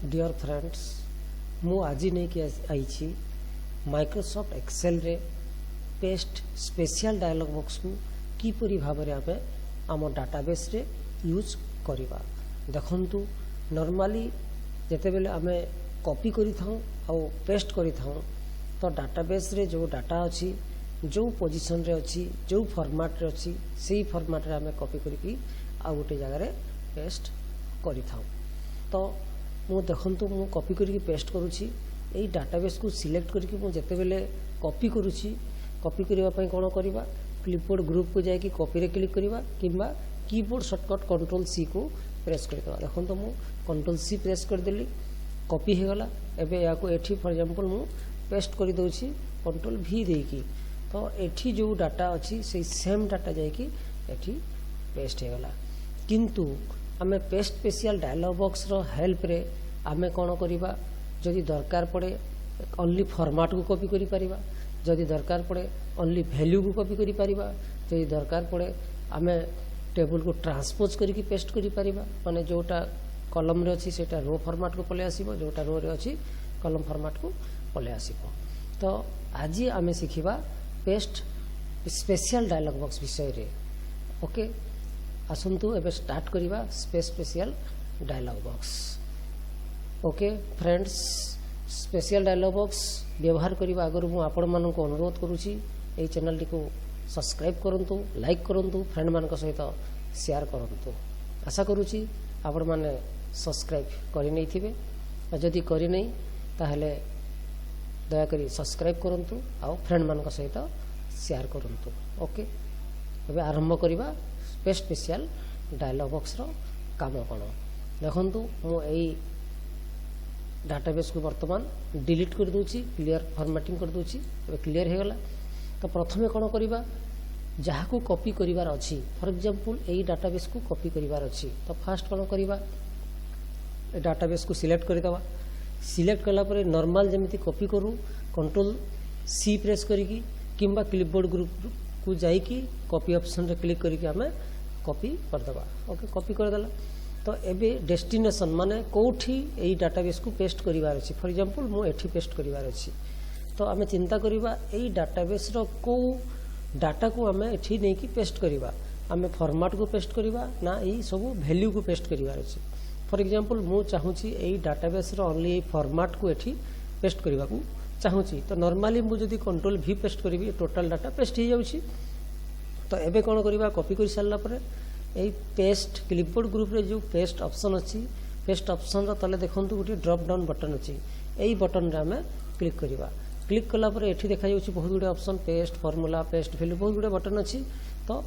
Dear friends मु आज नहीं आई माइक्रोसॉफ्ट एक्सेल रे पेस्ट स्पेशल डायलॉग बॉक्स को किपरि भाव में आम आम डाटाबेस रे यूज करवा देखंतु नॉर्मली जेते बेले आम कॉपी करि थाउ आउ पेस्ट करि थाउ तो डाटाबेस रे जो डाटा अच्छी जो पोजीशन रे अच्छी जो फॉर्मेट रे अच्छी सेही फॉर्मेट रे आम कॉपी करके आ गोटे जगह रे पेस्ट करि थाउ तो मु देखंतु मु कॉपी करके पेस्ट करूची एई डाटाबेस को सिलेक्ट करके मु जेते बेले कॉपी करूची कॉपी करबा पई कोन करबा क्लिपबोर्ड ग्रुप को जाय कि कॉपी रे क्लिक करबा किंबा कीबोर्ड शॉर्टकट कंट्रोल सी को प्रेस कर देबा देखंतु मु कंट्रोल सी प्रेस कर देली कॉपी हे गला एबे या को एठी फॉर एग्जांपल मु पेस्ट कर दोची कंट्रोल भी देकी तो एठी जो डाटा अछि से सेम डाटा जाय कि एठी पेस्ट हे गला किंतु आमे पेस्ट स्पेशल डायलॉग बॉक्स रो हेल्प रे आमे कोन करिबा जदि दरकार पड़े ओनली फॉर्मेट को कॉपी करि परिबा जदि दरकार पड़े ओनली वैल्यू को कॉपी करि परिबा जदि दरकार पड़े आमे टेबल को ट्रांसपोज करके पेस्ट करि परिबा माने जोटा कॉलम रे अछि सेटा रो फॉर्मेट को पले आसीबो जोटा रो रे अछि कॉलम फॉर्मेट को पले आसीबो तो आज आमे सिखिबा पेस्ट स्पेशल डायलॉग बॉक्स विषय रे ओके आसंतु एबे स्टार्ट करिबा special dialogue box okay friends special dialogue box व्यवहार करबा आगर मु आपण मानन को अनुरोध करूची ए चैनल को सब्सक्राइब करंतु लाइक करंतु फ्रेंड मान सहित शेयर करंतु आशा करूची आपण माने सब्सक्राइब करि नै थिबे जदि करि नै ताहले दया करी सब्सक्राइब करंतु आ फ्रेंड मान सहित शेयर करंतु ओके एबे आरंभ करबा स्पेशल डायलॉग बॉक्स रो काम कोन देखंतु मु एई डाटाबेस को वर्तमान डिलीट कर दूची क्लियर फॉर्मेटिंग कर दूची एबे क्लियर हे गला तो प्रथमे कोन करबा जहा को कॉपी करिवार अछि फॉर एग्जांपल एई डाटाबेस को कॉपी करिवार अछि तो फर्स्ट कोन करबा ए डाटाबेस को सिलेक्ट कर दबा सिलेक्ट कला परे नॉर्मल जेमिति कॉपी करू कंट्रोल सी प्रेस करिकी किंबा क्लिपबोर्ड ग्रुप को जाई कि कॉपी ऑप्शन रे क्लिक करके हमें कॉपी कर दबा ओके कॉपी कर दला तो एबे डेस्टिनेशन माने कोठी एई डाटाबेस को पेस्ट करिवार अछि फॉर एग्जांपल मु एठी पेस्ट करिवार अछि तो आमे चिंता करिबा एई डाटाबेस रो को डाटा को आमे एठी नै कि पेस्ट करिबा आमे फॉर्मेट को पेस्ट करिबा ना एई सब वैल्यू को पेस्ट करिवार अछि फॉर एग्जांपल मु चाहूची एई डाटाबेस रो ओनली एई फॉर्मेट को एठी पेस्ट करिबा को चाहूची तो नॉर्मली मु जदी कंट्रोल भी पेस्ट करिबी टोटल डाटा पेस्ट हो जाउची तो एबे कोन करिबा कॉपी कर सारला परे एई पेस्ट क्लिपबोर्ड ग्रुप रे जो पेस्ट ऑप्शन अछि पेस्ट ऑप्शन रो तले देखंतु गुटी ड्रॉप डाउन बटन अछि एई बटन रे हमें क्लिक करिबा क्लिक कला परे एठी देखा जाउची बहुत गुडे option paste formula paste value बहुत गुडे बटन अछि तो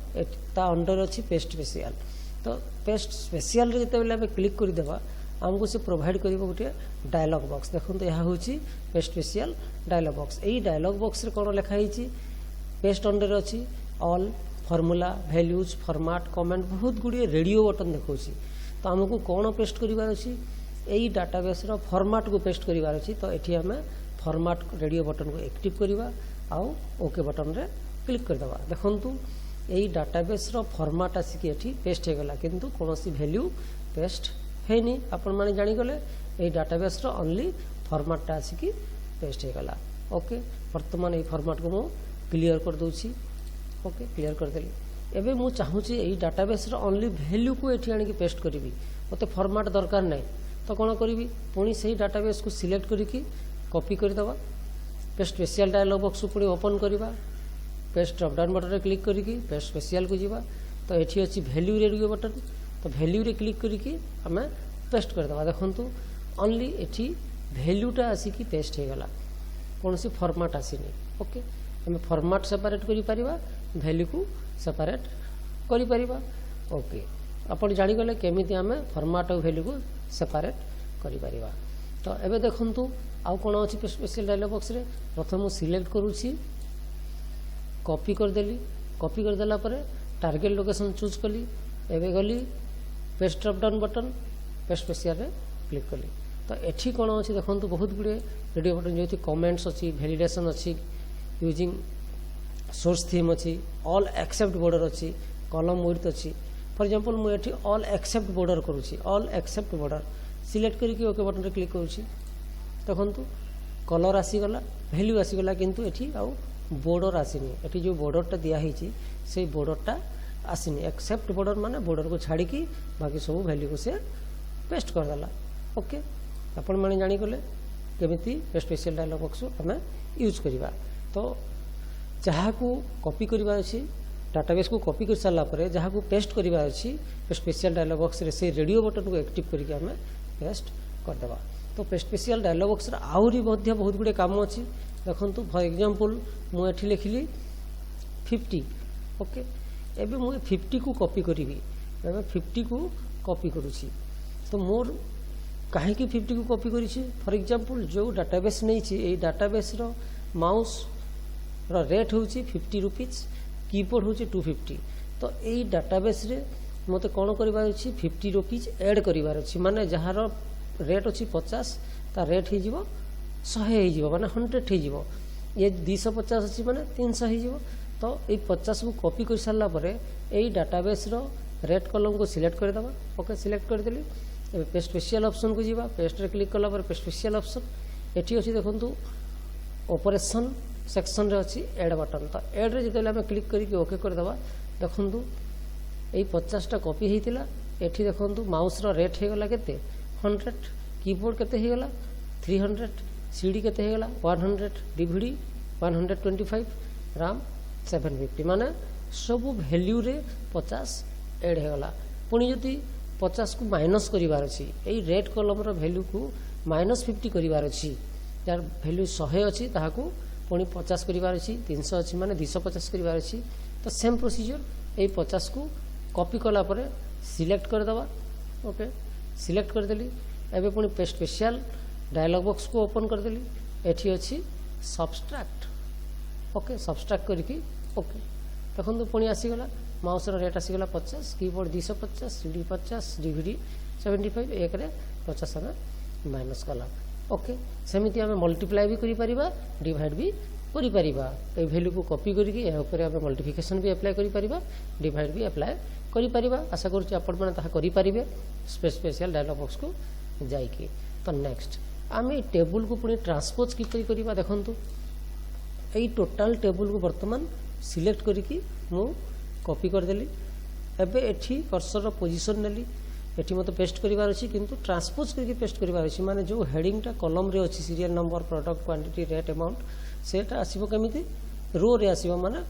ता अंडर अछि पेस्ट स्पेशल तो पेस्ट स्पेशल रे जते बेले हमें क्लिक करि देबा हमको से प्रोवाइड करिबो गुटे डायलॉग बॉक्स देखंतु यहा होची पेस्ट स्पेशल डायलॉग बॉक्स एई डायलॉग बॉक्स रे कोन लिखा हिची पेस्ट अंडर अछि all formula values format comment बहुत गुडी रेडियो बटन देखौची तो हमको कोन पेस्ट करिवार अछि एई डाटाबेस रो फॉर्मेट को पेस्ट करिवार अछि तो एठी हमें फॉर्मेट रेडियो बटन को एक्टिव करिवा आ ओके बटन रे क्लिक कर दबा देखंतु एई डाटाबेस रो फॉर्मेट आसी कि एठी पेस्ट हे गला किंतु कोनोसी वैल्यू पेस्ट हेनी आपण माने जानि गले एई डाटाबेस रो ओनली फॉर्मेट ता आसी कि पेस्ट हे गला ओके वर्तमान एई फॉर्मेट को मु क्लियर कर दोची ओके क्लियर कर देली एबे मु चाहूची एई डाटाबेस रो ओनली वैल्यू को एठी आनी कि पेस्ट करिवि ओते फॉर्मेट दरकार नै तो कोन करिवि पुनी सेही डाटाबेस को सिलेक्ट करिकि कॉपी कर दबा पेस्ट स्पेशल डायलॉग बॉक्स पुनी ओपन करिबा पेस्ट ड्रॉप डाउन बटन रे क्लिक करिकि पेस्ट स्पेशल को जीवा तो एठी अछि वैल्यू रेडियो बटन तो वैल्यू रे क्लिक करिकि हमें पेस्ट कर दबा देखंतु ओनली एठी वैल्यूटा आसी कि पेस्ट हे गला कोनसी फॉर्मेट आसीनी ओके हमें फॉर्मेट सेपरेट करि परिबा वैल्यू को सेपरेट करि परिबा ओके आपण जानि गले केमिति हमें फॉर्मेट और वैल्यू को सेपरेट करि परिबा तो एबे देखंतु आउ कोन अछि स्पेशल डायलॉग बॉक्स रे प्रथम सिलेक्ट करूची कॉपी कर देली कॉपी कर देला परे टारगेट लोकेशन चूज कली एबे गली paste drop down button paste special रे क्लिक कली तो एठी कोन अछि देखंतु बहुत गुडे रेडियो बटन जेति कमेंट्स अछि वैलिडेशन अछि यूजिंग सोर्स थीम अच्छी ऑल एक्सेप्ट बॉर्डर अच्छी कॉलम विड्थ अच्छी फॉर एग्जांपल मु एठी ऑल एक्सेप्ट बॉर्डर करूची ऑल एक्सेप्ट बॉर्डर सिलेक्ट करके ओके बटन रे क्लिक करूची देखंतु कलर आसीगला वैल्यू आसीगला किंतु एठी आउ बॉर्डर आसीनी एठी जो बॉर्डरटा दिया हिची से बॉर्डरटा आसीनी एक्सेप्ट बॉर्डर माने बॉर्डर को छाड़ी की बाकी सब वैल्यू को से पेस्ट कर देला ओके आपण माने जानि गले केमिति पेस्ट स्पेशल डायलॉग बॉक्स हमें यूज करिवा तो जहाँ को कॉपी करबा अछि डाटाबेस को कॉपी कर सारा पर जहाँ को पेस्ट करबा अछि स्पेशल डायलॉग बॉक्स रे से रेडियो बटन को एक्टिव करके हमें पेस्ट कर देबा तो पेस्ट स्पेशल डायलॉग बॉक्स रे आउरी मध्य बहुत गुडे काम अछि देखंतु फॉर एग्जांपल मु एठी लिखिली 50 ओके एबे मु 50 को कॉपी करिवि एबे 50 को कॉपी करूची तो मोर काहे कि 50 को कॉपी करिछि फॉर एग्जांपल जो डाटाबेस नै छी ए डाटाबेस रो माउस रो रेट होची 50 रुपीस कीबोर्ड होची 250 तो ए डाटाबेस रे मते कोन करबार अछि 50 रुपीस ऐड करिवार अछि माने जहार रेट अछि 50 ता रेट हे जिवो 100 हे जिवो माने 100 हे जिवो ये 250 अछि माने 300 हे जिवो तो ए 50 को कॉपी कर सारला परे ए डाटाबेस रो रेट कॉलम को सिलेक्ट कर दबा ओके सिलेक्ट कर देली ए पेस्ट स्पेशल ऑप्शन को जीवा पेस्ट रे क्लिक करला पर पेस्ट स्पेशल ऑप्शन एठी अछि देखंतु ऑपरेशन सेक्शन रे अछि ऐड बटन तो ऐड रे जते हम क्लिक करी ओके कर दबा देखंतु ए 50 टा कॉपी हेतिला एठी देखंतु माउस रो रेट हे गला केते 100 कीबोर्ड केते हे गला 300 सीडी केते हे गला 100 डीवीडी 125 रैम 750 माने सब वैल्यू रे 50 ऐड हे गला पुनी जति 50 को माइनस करिवार अछि एई रेट कॉलम रो वैल्यू को -50 करिवार अछि यार वैल्यू 100 अछि ताहा को पुनी 50 करिवार अछि 300 अछि माने 250 करिवार अछि तो सेम प्रोसीजर एई 50 को कॉपी कला परे सिलेक्ट कर दबा ओके सिलेक्ट कर देली एबे पुनी पेस्ट स्पेशल डायलॉग बॉक्स को ओपन कर देली एठी अछि सब्सट्रैक्ट ओके सब्सट्रैक्ट करके ओके तखन तो पुनी आसी गला माउस रो रेट आसी गला 50 कीबोर्ड 250 सीडी 50 डीवीडी 75 एक रे 50 में माइनस कला ओके सेमिति हमें मल्टीप्लाई भी करि परिबा डिवाइड भी करि परिबा ए वैल्यू को कॉपी करके ए ऊपर हमें मल्टीप्लिकेशन भी अप्लाई करि परिबा डिवाइड भी अप्लाई करि परिबा आशा करूची आपण माने ताहा करि परिबे स्पेशल डायलॉग बॉक्स को जाई की तो नेक्स्ट आमे टेबल को पुनी ट्रांसपोज की करिबा देखंतु एई टोटल टेबल को वर्तमान सिलेक्ट करके मु कॉपी कर देली एबे एठी कर्सर रो पोजीशन नेली एठी मते पेस्ट करिवार अछि किंतु ट्रांसपोज करके पेस्ट करिवार अछि माने जो हेडिंग टा कॉलम रे अछि serial number product quantity rate amount सेटा आसीबो केमिति रो रे आसीबो माने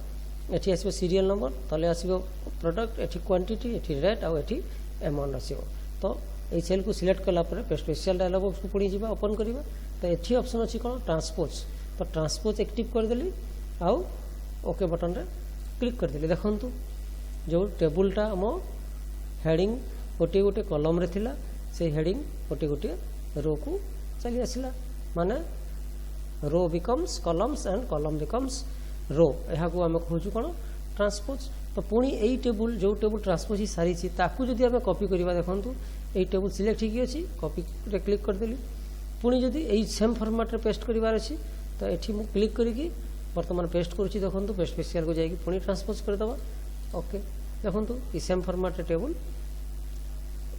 एठी आसीबो सीरियल नंबर तले आसीबो प्रोडक्ट एठी क्वांटिटी एठी रेट आ एठी अमाउंट आसीबो तो ए सेल को सिलेक्ट कला पर पेस्ट स्पेशल डायलॉग बॉक्स को पुणी जीवा ओपन करिवा तो एठी ऑप्शन अछि कोन ट्रांसपोज तो ट्रांसपोज एक्टिव कर देली आउ ओके बटन रे क्लिक कर देली देखंतु जो टेबुलटा हम हेडिंग गोटे गोटे कॉलम रे थिला से हेडिंग गोटे गोटे रो को चली आसिला माने row becomes columns and column becomes row एहा को हम खोजु कोन ट्रांसपोज तो पुणी एई टेबुल जो टेबुल ट्रांसपोज ही सारी छी ताकू जदी हम कॉपी करबा देखंतु एई टेबुल सिलेक्ट ही अछि कॉपी रे क्लिक कर देली पुणी जदी एई सेम फॉर्मेट रे पेस्ट करिवार अछि तो एठी मु क्लिक करिकि वर्तमान पेस्ट करूची देखंतु पेस्ट स्पेशल को जाईकि पुणी ट्रांसपोज कर दबा ओके देखंतु ई सेम फॉर्मेट रे टेबुल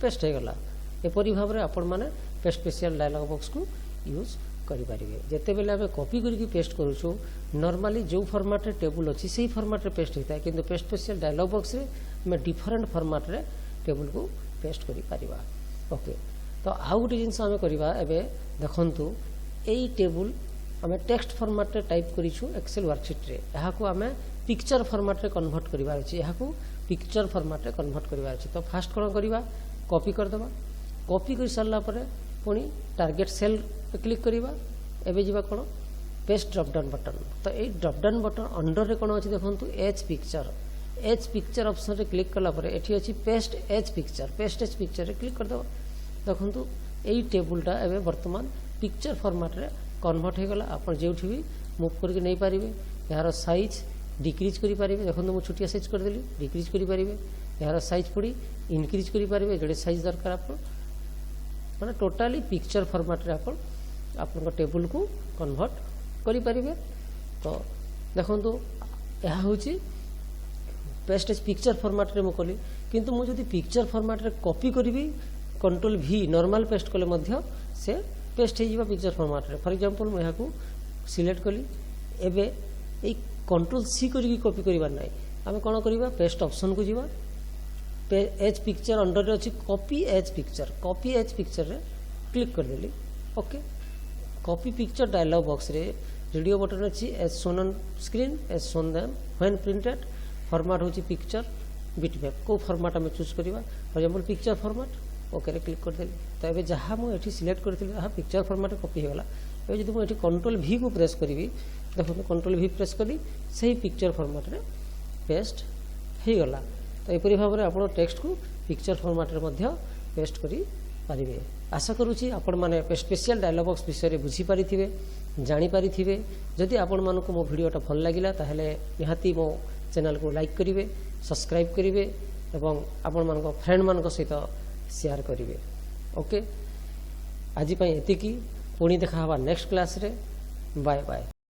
पेस्ट हे गला एपरि भाव रे आपण माने पेस्ट स्पेशल डायलॉग बॉक्स को यूज करि परिबे जते बेले हम कॉपी करके पेस्ट करूछु नॉर्मली जो फॉर्मेट रे टेबुल अछि सेही फॉर्मेट रे पेस्ट होता है किंतु पेस्ट स्पेशल डायलॉग बॉक्स रे मैं डिफरेंट फॉर्मेट रे टेबुल को पेस्ट करि परिबा ओके तो आउ गोटे जिंस हम करबा एबे देखंतु एई टेबुल हमें टेक्स्ट फॉर्मेट रे टाइप करिछु एक्सेल वर्कशीट रे एहा को हमें पिक्चर फॉर्मेट रे कन्वर्ट करिवार अछि एहा को पिक्चर फॉर्मेट रे कन्वर्ट करिवार अछि तो फास्ट कोन करिवा कॉपी कर दबा कॉपी कर सारला परे पुनी टारगेट सेल पे क्लिक करिवा एबे जीवा कोन पेस्ट ड्रॉप डाउन बटन तो ए ड्रॉप डाउन बटन अंडर रे कोन अछि देखंतु एच पिक्चर ऑप्शन रे क्लिक करला परे एठी अछि पेस्ट एच पिक्चर रे क्लिक कर दबा देखंतु एई टेबुलटा एबे वर्तमान पिक्चर फॉर्मेट रे कन्वर्ट हे गला आपण जेउठी भी मूव करके नै पारिबे यार साइज डिक्रीज करि पारिबे देखंतु मु छोटिया साइज कर देली डिक्रीज करि पारिबे यार साइज पड़ी इनक्रीज करि पारिबे जेडे साइज दरकार आपण माने टोटली पिक्चर फॉर्मेट रे आपण टेबुल को कन्वर्ट करि पारिबे तो देखंतु यह होची पेस्ट पिक्चर फॉर्मेट रे मु कली किंतु मु जदी पिक्चर फॉर्मेट रे कॉपी करबी कंट्रोल भी नॉर्मल पेस्ट कले मध्य से पेस्ट हो पिक्चर फॉर्मेट रे फॉर एग्जांपल मैं यहाँ सिलेक्ट कली एबे ए कंट्रोल सी करी कॉपी करिवार नाही आमे कोन करिवा पेस्ट ऑप्शन को जीवा एज पिक्चर अंडर रे अछि कॉपी एज पिक्चर रे क्लिक कर देली okay copy picture dialog box रे रेडियो बटन अछि as shown on screen as shown them when printed format होछि पिक्चर बिटमैप को फॉर्मेट हम चूज करिवा for example picture format okay रे क्लिक कर देली तो एबे जहां मु एठी सिलेक्ट करथिली जहां पिक्चर फॉर्मेट कॉपी होगला एबे जदि मु एठी कंट्रोल भी को प्रेस करिवि देखो कंट्रोल भी प्रेस करी सही पिक्चर फॉर्मेट रे पेस्ट हो गला तो एपरी भाव में आपण टेक्स्ट को पिक्चर फॉर्मेट रे मध्य पेस्ट करी पारिबे आशा करूची आपण माने स्पेशल डायलॉग बॉक्स विषय रे बुझी पारिथिबे जानि पारिथिबे जदि आपण मानको मो वीडियोटा भल लागिला ताहेले निहाती मो चैनल को लाइक करिवे सब्सक्राइब करिवे एवं आपण मानको फ्रेंड मानको सहित शेयर करिवे ओके आज पई एतिकी पुणी देखा हवा नेक्स्ट क्लास रे बाय बाय।